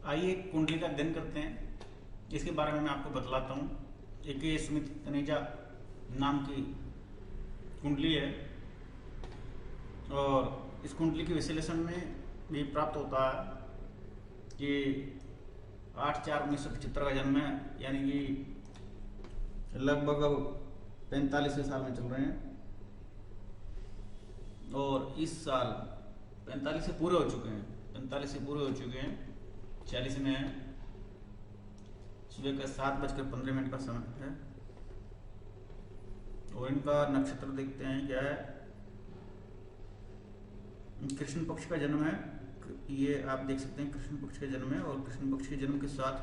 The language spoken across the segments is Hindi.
आइए कुंडली का अध्ययन करते हैं। इसके बारे में मैं आपको बतलाता हूँ। एक ये सुमित तनेजा नाम की कुंडली है और इस कुंडली के विश्लेषण में भी प्राप्त होता है कि 8/4/1975 का जन्म है, यानी कि लगभग अब 45वें साल में चल रहे हैं और इस साल 45 से पूरे हो चुके हैं। 40 में है। सुबह का 7:15 का समय है और इनका नक्षत्र देखते हैं क्या है। कृष्ण पक्ष का जन्म है, ये आप देख सकते हैं कृष्ण पक्ष का जन्म है और कृष्ण पक्ष के जन्म के साथ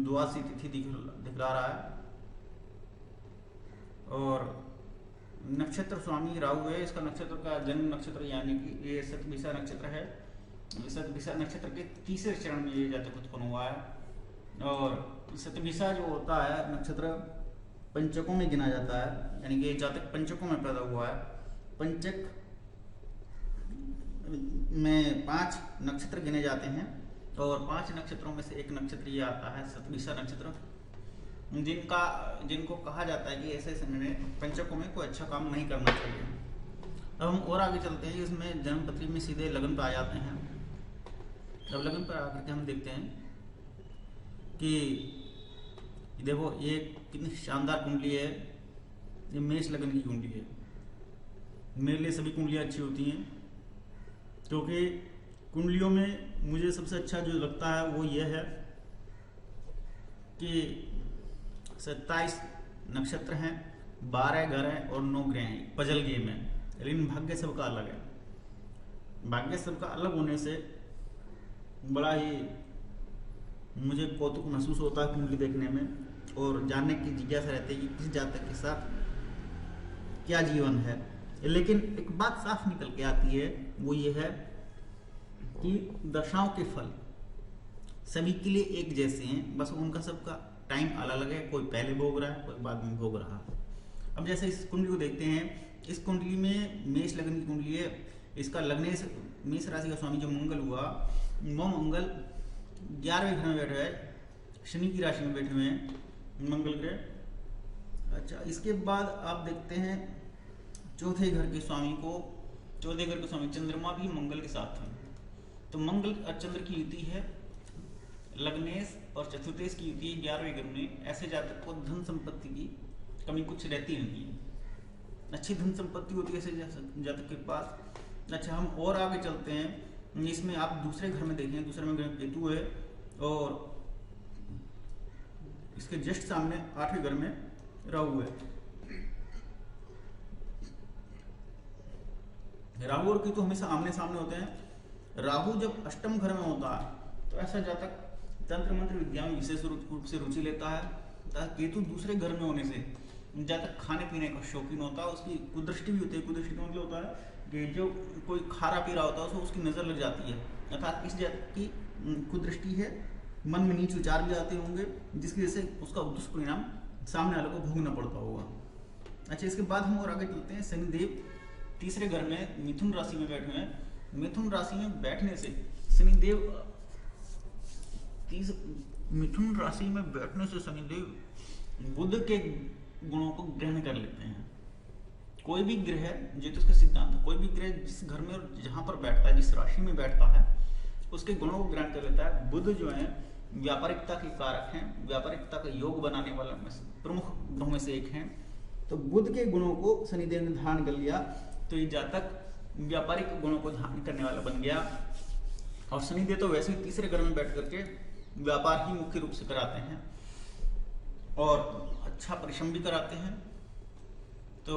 द्वादशी तिथि दिखला रहा है और नक्षत्र स्वामी राहु है। इसका नक्षत्र का जन्म नक्षत्र यानी कि ये शतभिषा नक्षत्र है। शतभिषा नक्षत्र के तीसरे चरण में ये जातक उत्पन्न हुआ है और शतभिषा जो होता है नक्षत्र पंचकों में गिना जाता है, यानी कि जातक पंचकों में पैदा हुआ है। पंचक में 5 नक्षत्र गिने जाते हैं और 5 नक्षत्रों में से एक नक्षत्र ये आता है शतभिषा नक्षत्र, जिनको कहा जाता है कि ऐसे समय में पंचकों में कोई अच्छा काम नहीं करना चाहिए। अब हम और आगे चलते हैं। इसमें जन्मपत्री में सीधे लगन पर आ जाते हैं। अब लगन पर आकर के हम देखते हैं कि देखो ये कितनी शानदार कुंडली है। ये मेष लगन की कुंडली है। मेरे लिए सभी कुंडलियाँ अच्छी होती हैं क्योंकि कुंडलियों में मुझे सबसे अच्छा जो लगता है वो ये है कि 27 नक्षत्र हैं, 12 ग्रह हैं और 9 ग्रह हैं। पजल गेम है, लेकिन भाग्य सबका अलग है। भाग्य सबका अलग होने से बड़ा ही मुझे कौतुक महसूस होता है कुंडली देखने में और जानने की जिज्ञासा रहती है कि किस जातक के साथ क्या जीवन है। लेकिन एक बात साफ निकल के आती है, वो ये है कि दशाओं के फल सभी के लिए एक जैसे हैं, बस उनका सबका टाइम अलग अलग है। कोई पहले भोग रहा है, कोई बाद में भोग रहा है। अब जैसे इस कुंडली को देखते हैं, इस कुंडली में मेष लगन की कुंडली है। इसका लग्नेश मेष राशि का स्वामी जो मंगल हुआ, वो मंगल 11वें घर में बैठे हैं, शनि की राशि में बैठे हुए हैं मंगल ग्रह। अच्छा, इसके बाद आप देखते हैं चौथे घर के स्वामी को, चौथे घर के स्वामी चंद्रमा भी मंगल के साथ हैं। तो मंगल और चंद्र की युति है, लग्नेश और चतुर्थेश की युति 11वें घर में। ऐसे जातक को धन संपत्ति की कमी कुछ रहती नहीं है, अच्छी धन संपत्ति होती है ऐसे जातक के पास। अच्छा, हम और आगे चलते हैं। इसमें आप दूसरे घर में देखें, दूसरे में केतु है और इसके जस्ट सामने 8वें घर में राहु है। राहु और केतु हमेशा आमने सामने होते हैं। राहु जब अष्टम घर में होता है तो ऐसा जातक तंत्र मंत्र विद्या में विशेष रूप से रुचि लेता है। केतु दूसरे घर में होने से जातक खाने पीने का शौकीन होता है। उसकी कुदृष्टि भी होती है। कुदृष्टि का मतलब होता है कि जो कोई खा रहा पी रहा होता है उसको उसकी नजर लग जाती है, अर्थात इस जातक की कुदृष्टि है। मन में नीच विचार भी आते होंगे जिसकी वजह से उसका दुष्परिणाम सामने वाले को भोगना पड़ता होगा। अच्छा, इसके बाद हम और आगे चलते हैं। शनिदेव तीसरे घर में मिथुन राशि में बैठे हैं। मिथुन राशि में बैठने से शनिदेव मिथुन राशि में बैठने से शनिदेव बुध के गुणों को ग्रहण कर लेते हैं। कोई भी ग्रह, ज्योतिष का सिद्धांत है, कोई भी ग्रह जिस घर में और जहां पर बैठता है, जिस राशि में बैठता है, उसके गुणों को ग्रहण कर लेता है। बुध जो है व्यापारिकता के कारक हैं, व्यापारिकता का योग बनाने वाला प्रमुख ग्रहों में से एक हैं। तो बुध के गुणों को शनिदेव ने धारण कर लिया तो ये जातक व्यापारिक गुणों को धारण करने वाला बन गया। और शनिदेव तो वैसे ही तीसरे घर में बैठ करके व्यापार ही मुख्य रूप से कराते हैं और अच्छा परिश्रम भी कराते हैं। तो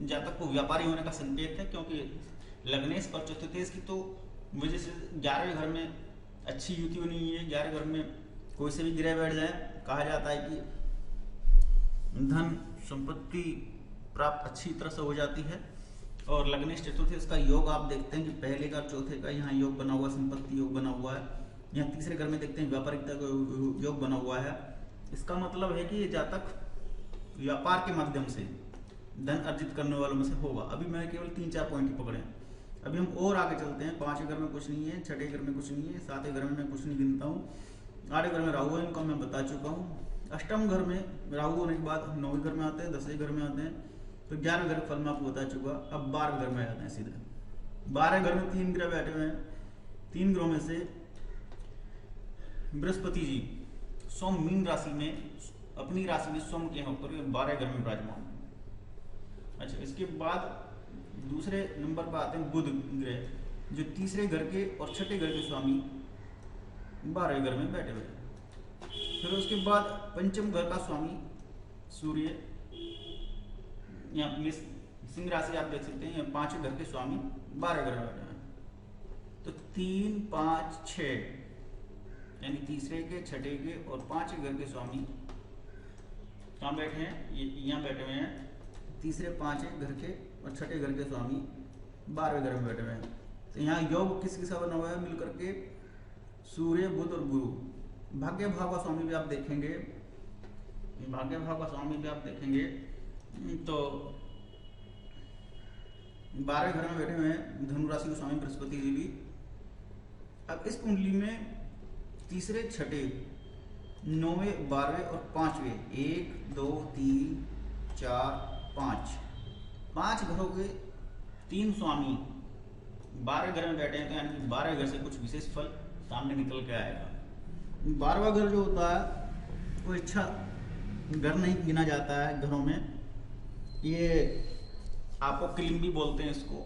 जातक को व्यापारी होने का संकेत है, क्योंकि लग्नेश और चतुर्थेश की तो वजह से 11वें घर में अच्छी युति बनी हुई है। 11वें घर में कोई से भी ग्रह बैठ जाए, कहा जाता है कि धन संपत्ति प्राप्त अच्छी तरह से हो जाती है। और लग्नेश चतुर्थेश का योग आप देखते हैं कि पहले का चौथे का यहाँ योग बना हुआ, संपत्ति योग बना हुआ है। यहाँ तीसरे घर में देखते हैं व्यापारिकता का योग बना हुआ है। इसका मतलब है कि ये जातक व्यापार के माध्यम से धन अर्जित करने वालों में से होगा। अभी मैंने केवल 3-4 पॉइंट ही पकड़े हैं। अभी हम और आगे चलते हैं। 5वें घर में कुछ नहीं है, 6ठे घर में कुछ नहीं है, 7वें घर में मैं कुछ नहीं गिनता हूँ, 8वें घर में राहु है, इनको मैं बता चुका हूँ। अष्टम घर में राहु होने के बाद 9वें घर में आते हैं, 10वें घर में आते हैं, तो 11वें घर का फल मैं आपको बता चुका। अब 12वें घर में आ जाते हैं सीधे। 12वें घर में 3 ग्रह बैठे हुए हैं। 3 ग्रहों में से बृहस्पति जी सोम मीन राशि में, अपनी राशि में सोम के होकर 12वें घर में विराजमान। अच्छा, इसके बाद दूसरे नंबर पर आते हैं बुध ग्रह, जो तीसरे घर के और छठे घर के स्वामी 12वें घर में बैठे हुए हैं। फिर उसके बाद पंचम घर का स्वामी सूर्य, यहाँ सिंह राशि आप देख सकते हैं, 5वें घर के स्वामी 12वें घर में बैठे हैं। तो 3, 5, 6 यानी तीसरे के, छठे के और 5वें घर के स्वामी कहाँ बैठे हैं? ये यहाँ बैठे हुए हैं। तीसरे, 5वें घर के और छठे घर के स्वामी 12वें घर में बैठे हुए हैं। तो यहाँ योग किसके साथ बना हुआ है? मिलकर के सूर्य, बुध और गुरु। भाग्य भाव का स्वामी भी आप देखेंगे, भाग्य भाव का स्वामी भी आप देखेंगे तो 12वें घर में बैठे हुए हैं धनु राशि के स्वामी बृहस्पति जी भी। अब इस कुंडली में तीसरे, छठे, 9वें, 12वें और 5वें, 1, 2, 3, 4, 5 घरों के 3 स्वामी 12 घर में बैठे हैं। तो यानी कि 12 घर से कुछ विशेष फल सामने निकल के आएगा। 12वां घर जो होता है वो इच्छा घर नहीं गिना जाता है घरों में। ये आपको किलिम भी बोलते हैं इसको।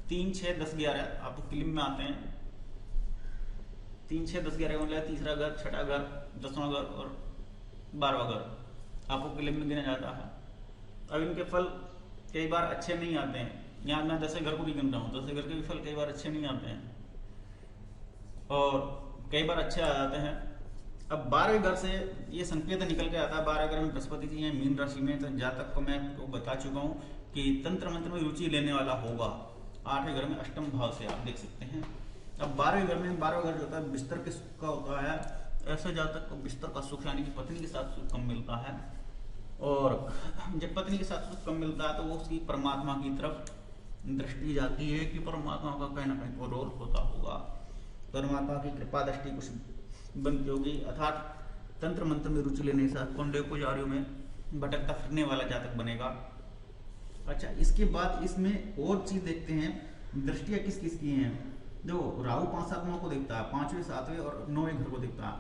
3, 6, 10, 11 आपको किलिम में आते हैं। 3, 6, 10, 11 मतलब तीसरा घर, छठा घर, 10वां घर और 12वां घर आपको किलिम में गिना जाता है। अब इनके फल कई बार अच्छे नहीं आते हैं। यहाँ मैं 10वें घर को भी गिन रहा हूँ, 10वें घर के भी फल कई बार अच्छे नहीं आते हैं और कई बार अच्छे आ जाते हैं। अब 12वें घर से ये संकेत निकल के आता है। 12वें घर में बृहस्पति जी हैं मीन राशि में। तो जातक को मैं आपको बता चुका हूँ कि तंत्र मंत्र में रुचि लेने वाला होगा। 8वें घर में अष्टम भाव से आप देख सकते हैं। अब 12वें घर में, 12वां घर जो होता है बिस्तर के सुख का होता है। ऐसे जातक को बिस्तर का सुख यानी कि पत्नी के साथ सुख कम मिलता है और जब पत्नी के साथ सुख कम मिलता है तो वो उसकी परमात्मा की तरफ दृष्टि जाती है कि परमात्मा का कहीं ना कहीं वो रोल होता होगा, परमात्मा की कृपा दृष्टि कुछ बनती होगी। अर्थात तंत्र मंत्र में रुचि लेने के साथ कुंडली पुजारियों में भटकता फिरने वाला जातक बनेगा। अच्छा, इसके बाद इसमें और चीज देखते हैं, दृष्टियां किस किस की हैं। देखो, राहु 5 आत्माओं को देखता है, 5वें, 7वें और 9वें घर को देखता है।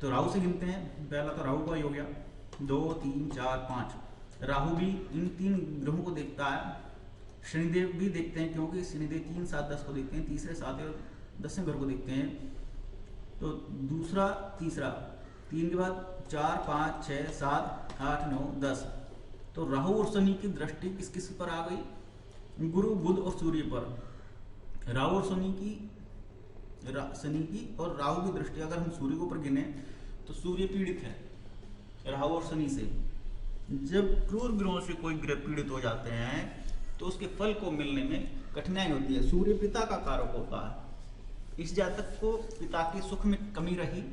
तो राहु से गिनते हैं। पहला तो राहु का ही हो गया, 2, 3, 4, 5। राहु भी इन 3 ग्रहों को देखता है। शनिदेव भी देखते हैं क्योंकि शनिदेव 3, 7, 10 को देखते हैं। तीसरे, 7वें और 10वें घर को देखते हैं। तो दूसरा, तीसरा, 3 के बाद 4, 5, 6, 7, 8, 9, 10। तो राहु और शनि की दृष्टि किस किस पर आ गई? गुरु, बुध और सूर्य पर। राहु और शनि की और राहु की दृष्टि अगर हम सूर्य के ऊपर गिने तो सूर्य पीड़ित है राहु और शनि से। जब क्रूर ग्रहों से कोई ग्रह पीड़ित हो जाते हैं तो उसके फल को मिलने में कठिनाई होती है। सूर्य पिता का कारक होता है। इस जातक को पिता के सुख में कमी रही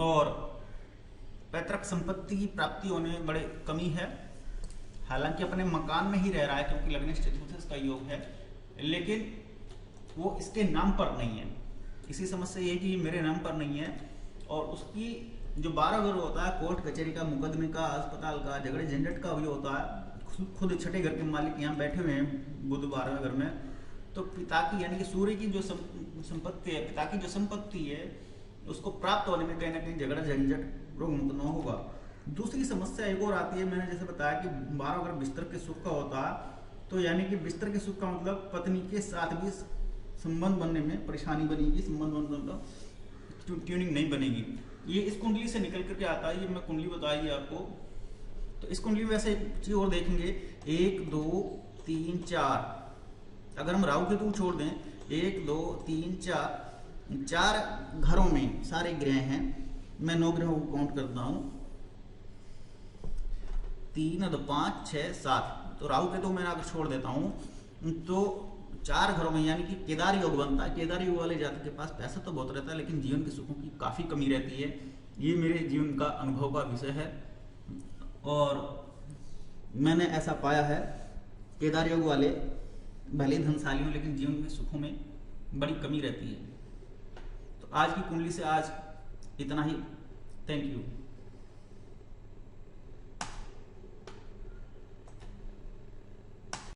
और पैतृक संपत्ति की प्राप्ति होने में बड़े कमी है। हालांकि अपने मकान में ही रह रहा है क्योंकि लग्न चतुर्थ का योग है, लेकिन वो इसके नाम पर नहीं है। इसी समस्या ये कि मेरे नाम पर नहीं है। और उसकी जो 12 घर होता है, कोर्ट कचहरी का, मुकदमे का, अस्पताल का, झगड़े झंझट का भी होता है। खुद छठे घर के मालिक यहाँ बैठे हुए हैं बुध 12वें घर में। तो पिता की यानी कि सूर्य की जो संपत्ति है, पिता की जो संपत्ति है, उसको प्राप्त होने में कहीं ना कहीं झगड़ा झंझट रोग मुक्त न होगा। दूसरी समस्या एक और आती है। मैंने जैसे बताया कि 12 घर बिस्तर के सुख का होता है। तो यानी कि बिस्तर के सुख का मतलब पत्नी के साथ भी संबंध बनने में परेशानी बनेगी, संबंध मतलब ट्यूनिंग नहीं बनेगी। ये इस कुंडली से निकल करके आता है। ये मैं कुंडली बताई आपको। तो इस कुंडली में वैसे चीज और देखेंगे, 1, 2, 3, 4। अगर हम राहु केतु छोड़ दें, 1, 2, 3, 4 घरों में सारे ग्रह हैं। मैं 9 ग्रहों को काउंट करता हूं, 3, 5, 6, 7। तो राहु केतु मैं अगर छोड़ देता हूं तो 4 घरों में यानी कि केदार योग बनता है। केदार योग वाले जातक के पास पैसा तो बहुत रहता है लेकिन जीवन के सुखों की काफी कमी रहती है। ये मेरे जीवन का अनुभव का विषय है और मैंने ऐसा पाया है। केदार योग वाले भले धनशाली हों लेकिन जीवन के सुखों में बड़ी कमी रहती है। तो आज की कुंडली से आज इतना ही। Thank you.